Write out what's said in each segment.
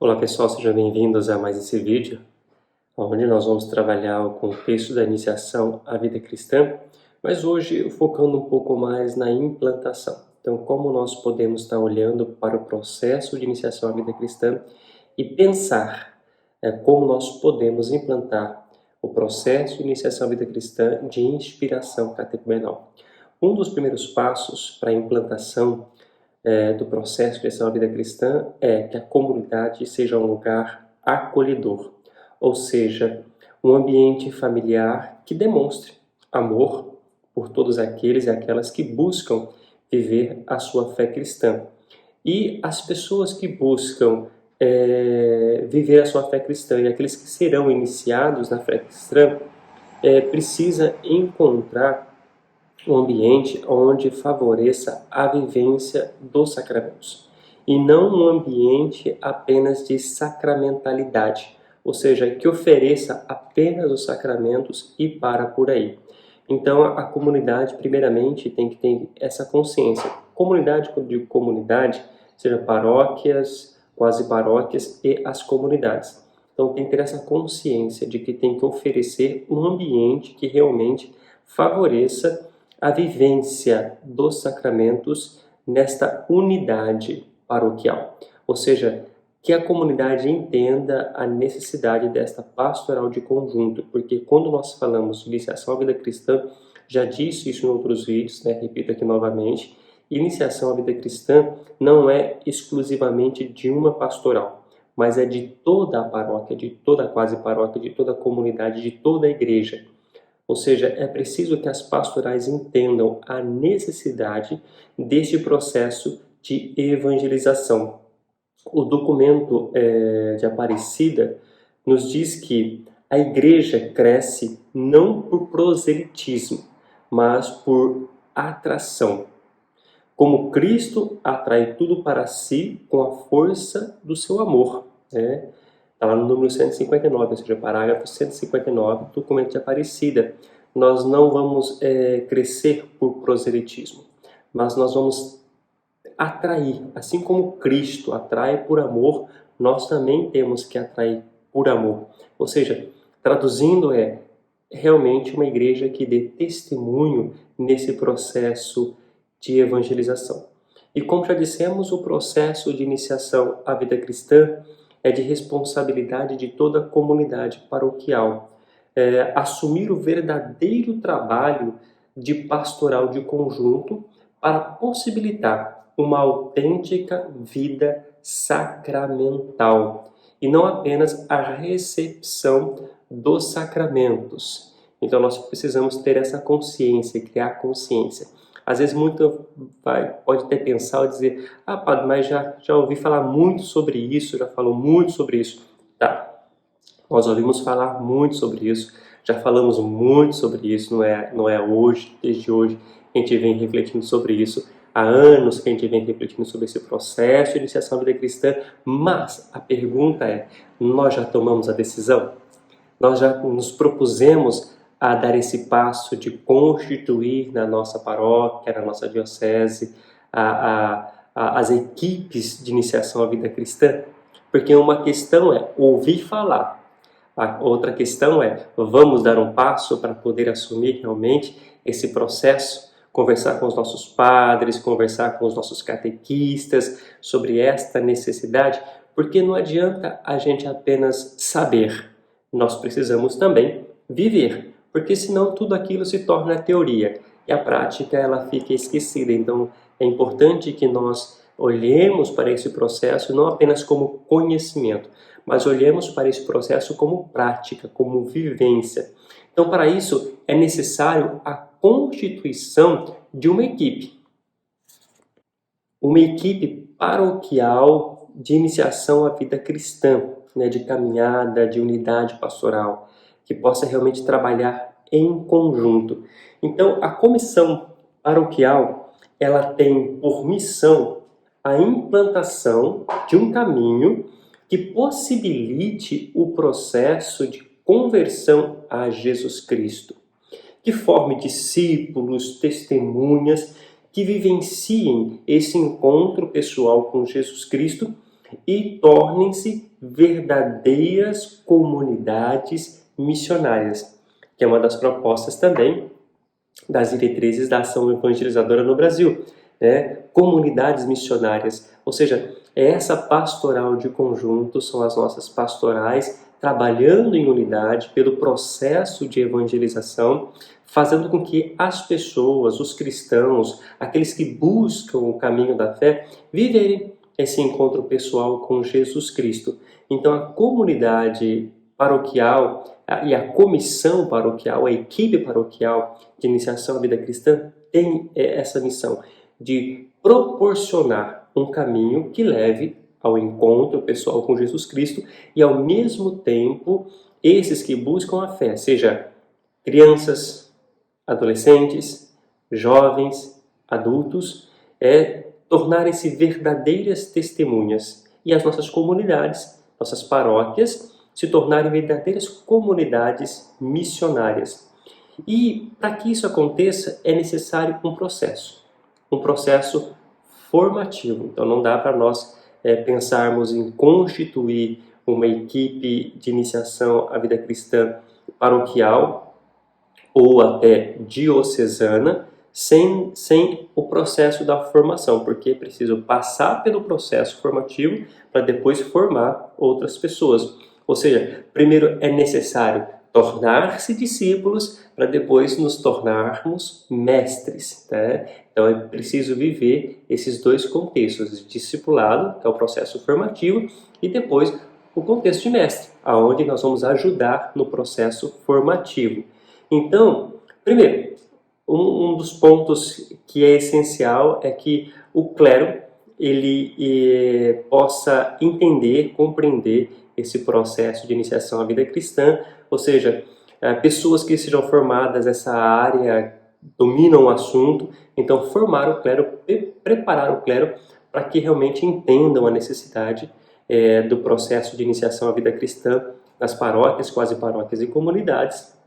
Olá pessoal, sejam bem-vindos a mais esse vídeo, onde nós vamos trabalhar o contexto da iniciação à vida cristã, mas hoje focando um pouco mais na implantação. Então, como nós podemos estar olhando para o processo de iniciação à vida cristã e pensar como nós podemos implantar o processo de iniciação à vida cristã de inspiração catecumenal. Um dos primeiros passos para a implantação do processo de iniciação à vida cristã é que a comunidade seja um lugar acolhedor, ou seja, um ambiente familiar que demonstre amor por todos aqueles e aquelas que buscam viver a sua fé cristã. E as pessoas que buscam viver a sua fé cristã e aqueles que serão iniciados na fé cristã precisa encontrar um ambiente onde favoreça a vivência dos sacramentos e não um ambiente apenas de sacramentalidade, ou seja, que ofereça apenas os sacramentos e para por aí. Então a comunidade primeiramente tem que ter essa consciência. Comunidade, quando digo comunidade, seja paróquias, quase paróquias e as comunidades. Então tem que ter essa consciência de que tem que oferecer um ambiente que realmente favoreça a vivência dos sacramentos nesta unidade paroquial. Ou seja, que a comunidade entenda a necessidade desta pastoral de conjunto, porque quando nós falamos de iniciação à vida cristã, já disse isso em outros vídeos, repito aqui novamente, iniciação à vida cristã não é exclusivamente de uma pastoral, mas é de toda a paróquia, de toda a quase paróquia, de toda a comunidade, de toda a igreja. Ou seja, é preciso que as pastorais entendam a necessidade deste processo de evangelização. O documento de Aparecida nos diz que a igreja cresce não por proselitismo, mas por atração. Como Cristo atrai tudo para si com a força do seu amor. Está lá no número 159, ou seja, parágrafo 159 do documento de Aparecida. Nós não vamos crescer por proselitismo, mas nós vamos atrair. Assim como Cristo atrai por amor, nós também temos que atrair por amor. Ou seja, traduzindo realmente uma igreja que dê testemunho nesse processo de evangelização. E como já dissemos, o processo de iniciação à vida cristã é de responsabilidade de toda a comunidade paroquial. Assumir o verdadeiro trabalho de pastoral de conjunto para possibilitar uma autêntica vida sacramental e não apenas a recepção dos sacramentos. Então nós precisamos ter essa consciência, criar consciência. Às vezes muito pode até pensar ou dizer, padre, mas já ouvi falar muito sobre isso, já falou muito sobre isso. Tá, nós ouvimos falar muito sobre isso, já falamos muito sobre isso, não é hoje, desde hoje, a gente vem refletindo sobre isso. Há anos que a gente vem refletindo sobre esse processo de iniciação à vida cristã, mas a pergunta é, nós já tomamos a decisão? Nós já nos propusemos a dar esse passo de constituir na nossa paróquia, na nossa diocese, as equipes de iniciação à vida cristã? Porque uma questão é ouvir falar, a outra questão é, vamos dar um passo para poder assumir realmente esse processo? Conversar com os nossos padres, conversar com os nossos catequistas sobre esta necessidade? Porque não adianta a gente apenas saber, nós precisamos também viver, porque senão tudo aquilo se torna teoria e a prática ela fica esquecida. Então é importante que nós olhemos para esse processo não apenas como conhecimento, mas olhemos para esse processo como prática, como vivência. Então, para isso, é necessário a constituição de uma equipe paroquial de iniciação à vida cristã, de caminhada, de unidade pastoral, que possa realmente trabalhar em conjunto. Então, a comissão paroquial, ela tem por missão a implantação de um caminho que possibilite o processo de conversão a Jesus Cristo, que forme discípulos, testemunhas, que vivenciem esse encontro pessoal com Jesus Cristo e tornem-se verdadeiras comunidades missionárias, que é uma das propostas também das diretrizes da ação evangelizadora no Brasil, né? Comunidades missionárias, ou seja, essa pastoral de conjunto são as nossas pastorais trabalhando em unidade pelo processo de evangelização, fazendo com que as pessoas, os cristãos, aqueles que buscam o caminho da fé, viverem esse encontro pessoal com Jesus Cristo. Então a comunidade paroquial e a comissão paroquial, a equipe paroquial de iniciação à vida cristã tem essa missão de proporcionar um caminho que leve ao encontro pessoal com Jesus Cristo e, ao mesmo tempo, esses que buscam a fé, seja crianças, adolescentes, jovens, adultos, tornarem-se verdadeiras testemunhas e as nossas comunidades, nossas paróquias, se tornarem verdadeiras comunidades missionárias. E para que isso aconteça é necessário um processo formativo. Então não dá para nós pensarmos em constituir uma equipe de iniciação à vida cristã paroquial ou até diocesana sem o processo da formação, porque é preciso passar pelo processo formativo para depois formar outras pessoas. Ou seja, primeiro é necessário tornar-se discípulos para depois nos tornarmos mestres. Tá? Então é preciso viver esses dois contextos, discipulado, que é o processo formativo, e depois o contexto de mestre, aonde nós vamos ajudar no processo formativo. Então, primeiro, um dos pontos que é essencial é que o clero ele possa entender, compreender esse processo de iniciação à vida cristã, ou seja, pessoas que sejam formadas nessa área, dominam o assunto, então formar o clero, preparar o clero para que realmente entendam a necessidade do processo de iniciação à vida cristã nas paróquias, quase paróquias e comunidades.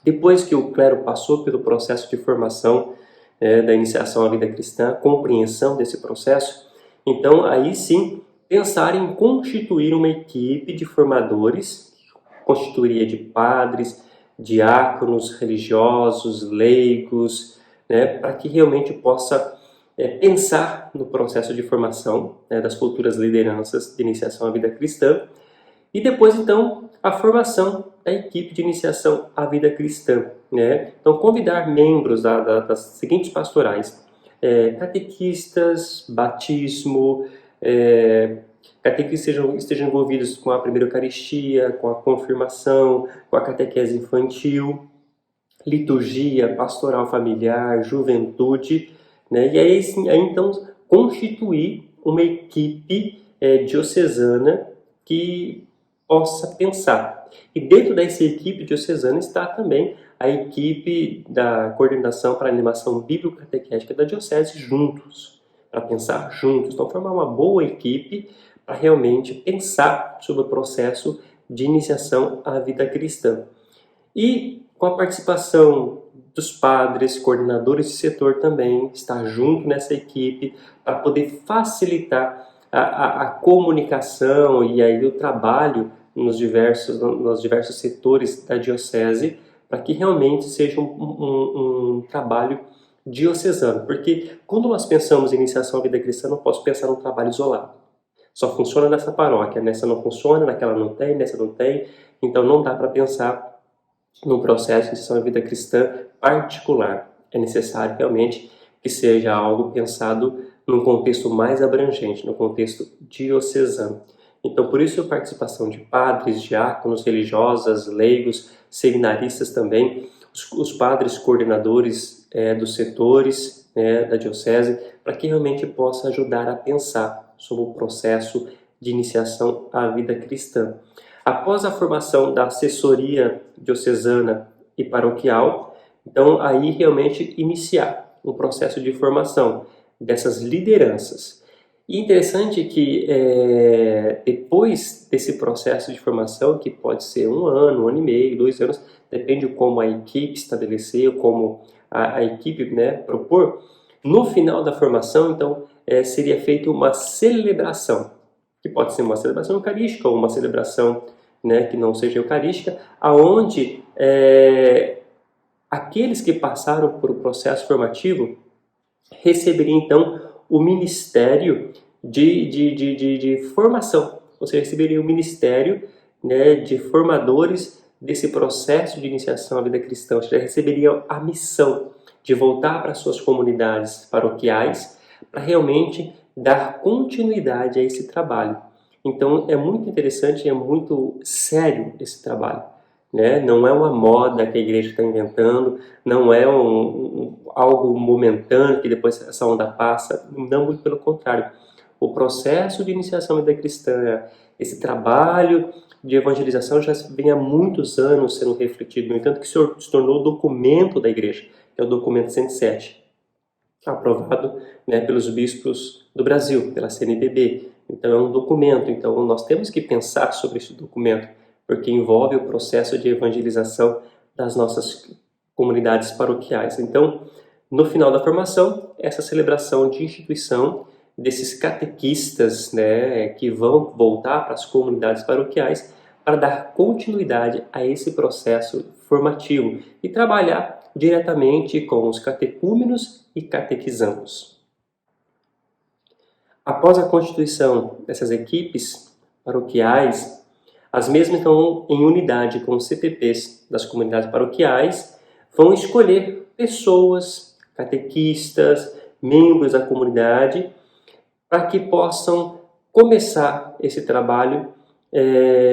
Depois que o clero passou pelo processo de formação da iniciação à vida cristã, compreensão desse processo, então aí sim pensar em constituir uma equipe de formadores, que constituiria de padres, diáconos, religiosos, leigos, para que realmente possa pensar no processo de formação das futuras lideranças de iniciação à vida cristã. E depois, então, a formação da equipe de iniciação à vida cristã. Então, convidar membros das seguintes pastorais: catequistas, batismo, catequistas estejam envolvidos com a primeira Eucaristia, com a confirmação, com a catequese infantil, liturgia, pastoral familiar, juventude, e aí então constituir uma equipe diocesana que possa pensar. E dentro dessa equipe diocesana está também a equipe da coordenação para a animação bíblico-catequética da diocese juntos, para pensar juntos. Então, formar uma boa equipe para realmente pensar sobre o processo de iniciação à vida cristã. E com a participação dos padres, coordenadores de setor também, estar junto nessa equipe para poder facilitar a comunicação e aí o trabalho nos diversos setores da diocese, para que realmente seja um trabalho diocesano. Porque quando nós pensamos em iniciação à vida cristã, não posso pensar num trabalho isolado. Só funciona nessa paróquia, nessa não funciona, naquela não tem, nessa não tem. Então não dá para pensar num processo de iniciação à vida cristã particular. É necessário realmente que seja algo pensado num contexto mais abrangente, no contexto diocesano. Então, por isso a participação de padres, diáconos, religiosas, leigos, seminaristas também, os padres coordenadores dos setores da diocese, para que realmente possa ajudar a pensar sobre o processo de iniciação à vida cristã. Após a formação da assessoria diocesana e paroquial, então aí realmente iniciar um processo de formação dessas lideranças. E interessante que depois desse processo de formação, que pode ser 1 ano, 1 ano e meio, 2 anos, depende de como a equipe estabelecer, como a equipe propor, no final da formação, então, seria feita uma celebração. que pode ser uma celebração eucarística ou uma celebração, né, que não seja eucarística, aonde aqueles que passaram por um processo formativo receberiam então o ministério de formação, ou seja, receberiam o ministério, né, de formadores desse processo de iniciação à vida cristã, ou seja, receberiam a missão de voltar para suas comunidades paroquiais para realmente dar continuidade a esse trabalho. Então é muito interessante e é muito sério esse trabalho, né? Não é uma moda que a igreja está inventando, não é algo momentâneo que depois essa onda passa, não, muito pelo contrário. O processo de iniciação à vida cristã, esse trabalho de evangelização já vem há muitos anos sendo refletido, no entanto que se tornou o documento da igreja, que é o documento 107, aprovado, né, pelos bispos do Brasil, pela CNBB. Então é um documento, então nós temos que pensar sobre esse documento, porque envolve o processo de evangelização das nossas comunidades paroquiais. Então, no final da formação, essa celebração de instituição desses catequistas, né, que vão voltar para as comunidades paroquiais para dar continuidade a esse processo formativo e trabalhar diretamente com os catecúmenos e catequizandos. Após a constituição dessas equipes paroquiais, as mesmas estão em unidade com os CPPs das comunidades paroquiais, vão escolher pessoas, catequistas, membros da comunidade, para que possam começar esse trabalho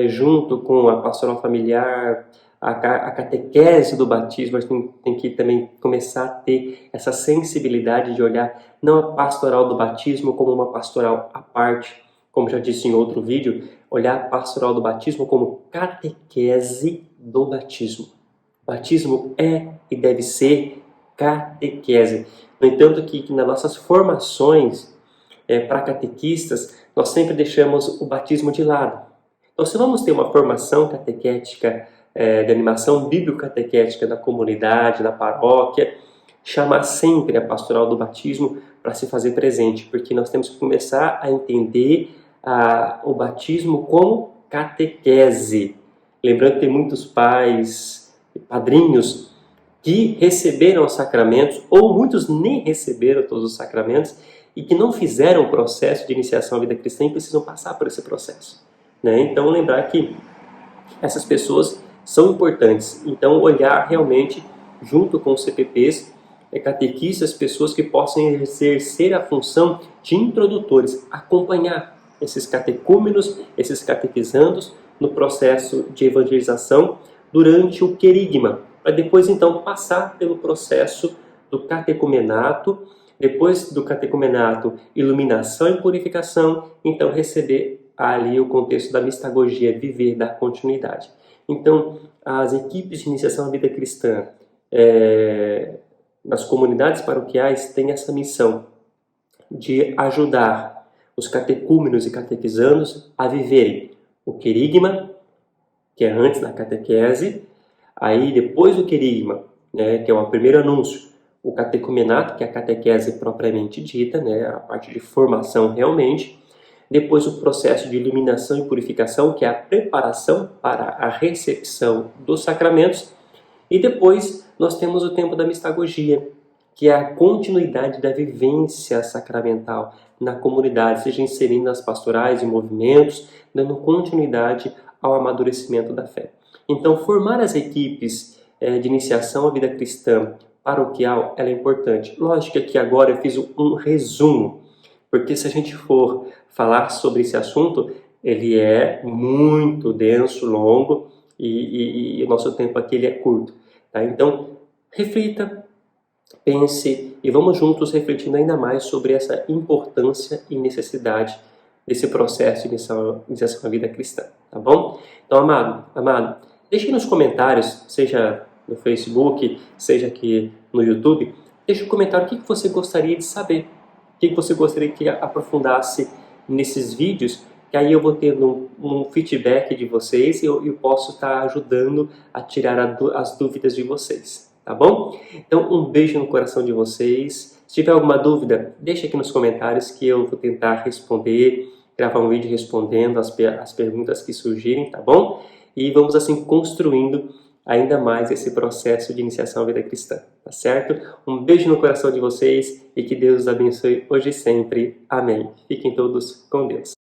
junto com a pastoral familiar, a catequese do batismo. A gente tem que também começar a ter essa sensibilidade de olhar não a pastoral do batismo como uma pastoral à parte, como já disse em outro vídeo, olhar a pastoral do batismo como catequese do batismo. Batismo é e deve ser catequese. No entanto, que nas nossas formações para catequistas, nós sempre deixamos o batismo de lado. Então, se vamos ter uma formação catequética, de animação bíblico-catequética da comunidade, da paróquia, chamar sempre a pastoral do batismo para se fazer presente, porque nós temos que começar a entender o batismo como catequese. Lembrando que tem muitos pais, padrinhos, que receberam os sacramentos, ou muitos nem receberam todos os sacramentos, e que não fizeram o processo de iniciação à vida cristã e precisam passar por esse processo, né? Então, lembrar que essas pessoas são importantes. Então, olhar realmente, junto com os CPPs, catequistas, pessoas que possam exercer a função de introdutores, acompanhar esses catecúmenos, esses catequizandos no processo de evangelização durante o querigma, para depois, então, passar pelo processo do catecumenato, depois do catecumenato, iluminação e purificação, então receber ali o contexto da mistagogia, viver, dar continuidade. Então, as equipes de iniciação à vida cristã nas comunidades paroquiais têm essa missão de ajudar os catecúmenos e catequizandos a viverem o querigma, que é antes da catequese, aí depois do querigma, né, que é o primeiro anúncio, o catecumenato, que é a catequese propriamente dita, né, a parte de formação realmente, depois o processo de iluminação e purificação, que é a preparação para a recepção dos sacramentos, e depois nós temos o tempo da mistagogia, que é a continuidade da vivência sacramental na comunidade, seja inserindo nas pastorais e movimentos, dando continuidade ao amadurecimento da fé. Então, formar as equipes de iniciação à vida cristã paroquial, ela é importante. Lógico que aqui agora eu fiz um resumo, porque se a gente for falar sobre esse assunto, ele é muito denso, longo, e o nosso tempo aqui ele é curto. Tá? Então, reflita, pense e vamos juntos refletindo ainda mais sobre essa importância e necessidade desse processo de iniciação à vida cristã. Tá bom? Então, amado, deixe nos comentários, seja no Facebook, seja aqui no YouTube, deixe um comentário o que você gostaria de saber, o que você gostaria que aprofundasse nesses vídeos, que aí eu vou tendo um feedback de vocês e eu posso estar ajudando a tirar as dúvidas de vocês, tá bom? Então, um beijo no coração de vocês. Se tiver alguma dúvida, deixa aqui nos comentários que eu vou tentar responder gravar um vídeo respondendo as perguntas que surgirem, tá bom? E vamos assim construindo ainda mais esse processo de iniciação à vida cristã, tá certo? Um beijo no coração de vocês e que Deus os abençoe hoje e sempre. Amém. Fiquem todos com Deus.